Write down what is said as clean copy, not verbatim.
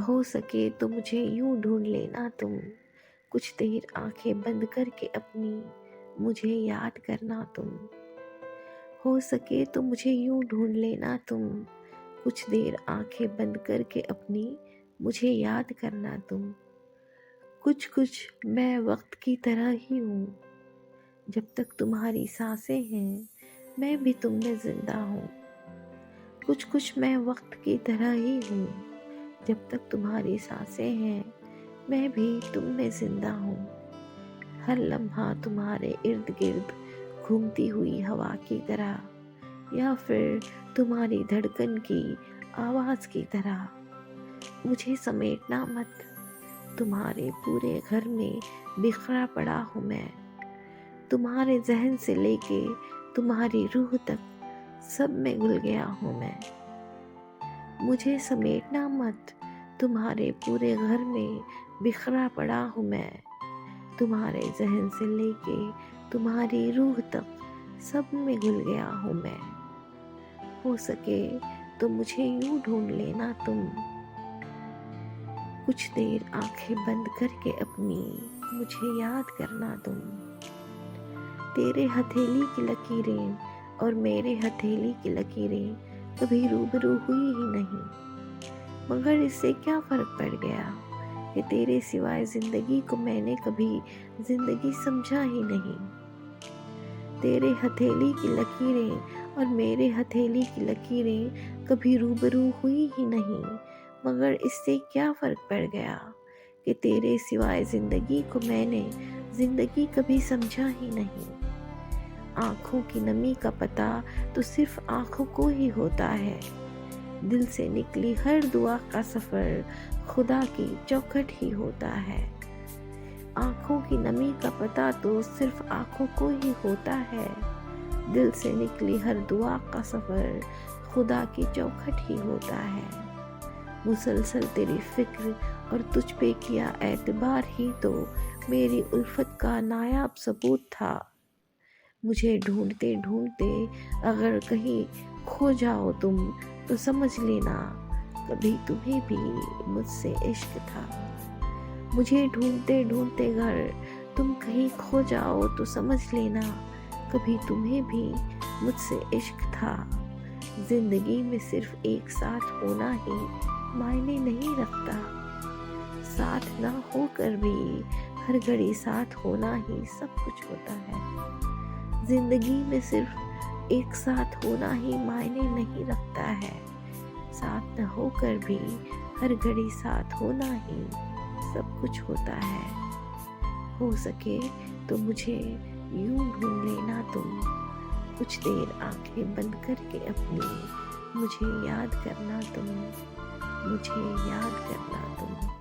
हो सके तो मुझे यूं ढूंढ लेना तुम, कुछ देर आंखें बंद करके अपनी मुझे याद करना तुम। हो सके तो मुझे यूं ढूंढ लेना तुम, कुछ देर आंखें बंद करके अपनी मुझे याद करना तुम। कुछ कुछ मैं वक्त की तरह ही हूँ, जब तक तुम्हारी सांसें हैं मैं भी तुम में जिंदा हूँ। कुछ कुछ मैं वक्त की तरह ही हूँ, जब तक तुम्हारी सांसें हैं मैं भी तुम में जिंदा हूँ। हर लम्हा तुम्हारे इर्द गिर्द घूमती हुई हवा की तरह, या फिर तुम्हारी धड़कन की आवाज़ की तरह। मुझे समेटना मत, तुम्हारे पूरे घर में बिखरा पड़ा हूँ मैं। तुम्हारे जहन से लेके तुम्हारी रूह तक सब में घुल गया हूँ मैं। मुझे समेटना मत, तुम्हारे पूरे घर में बिखरा पड़ा हूँ मैं। तुम्हारे जहन से लेके तुम्हारी रूह तक सब में घुल गया हूँ मैं। हो सके तो मुझे यूं ढूंढ लेना तुम, कुछ देर आंखें बंद करके अपनी मुझे याद करना तुम। तेरे हथेली की लकीरें और मेरे हथेली की लकीरें कभी रूबरू हुई ही नहीं, मगर इससे क्या फ़र्क पड़ गया कि तेरे सिवाय ज़िंदगी को मैंने कभी ज़िंदगी समझा ही नहीं। तेरे हथेली की लकीरें और मेरे हथेली की लकीरें कभी रूबरू हुई ही नहीं, मगर इससे क्या फ़र्क पड़ गया कि तेरे सिवाय ज़िंदगी को मैंने ज़िंदगी कभी समझा ही नहीं। आँखों की नमी का पता तो सिर्फ आँखों को ही होता है, दिल से निकली हर दुआ का सफ़र खुदा की चौखट ही होता है। आँखों की नमी का पता तो सिर्फ आँखों को ही होता है, दिल से निकली हर दुआ का सफ़र खुदा की चौखट ही होता है। मुसलसल तेरी फिक्र और तुझ पे किया एतबार ही तो मेरी उल्फत का नायाब सबूत था। मुझे ढूंढते ढूंढते अगर कहीं खो जाओ तुम तो समझ लेना कभी तुम्हें भी मुझसे इश्क था। मुझे ढूंढते ढूंढते अगर तुम कहीं खो जाओ तो समझ लेना कभी तुम्हें भी मुझसे इश्क था। जिंदगी में सिर्फ एक साथ होना ही मायने नहीं रखता, साथ ना होकर भी हर घड़ी साथ होना ही सब कुछ होता है। जिंदगी में सिर्फ एक साथ होना ही मायने नहीं रखता है, साथ न होकर भी हर घड़ी साथ होना ही सब कुछ होता है। हो सके तो मुझे यूं ढूंढ लेना तुम, कुछ देर आंखें बंद करके अपनी मुझे याद करना तुम, मुझे याद करना तुम।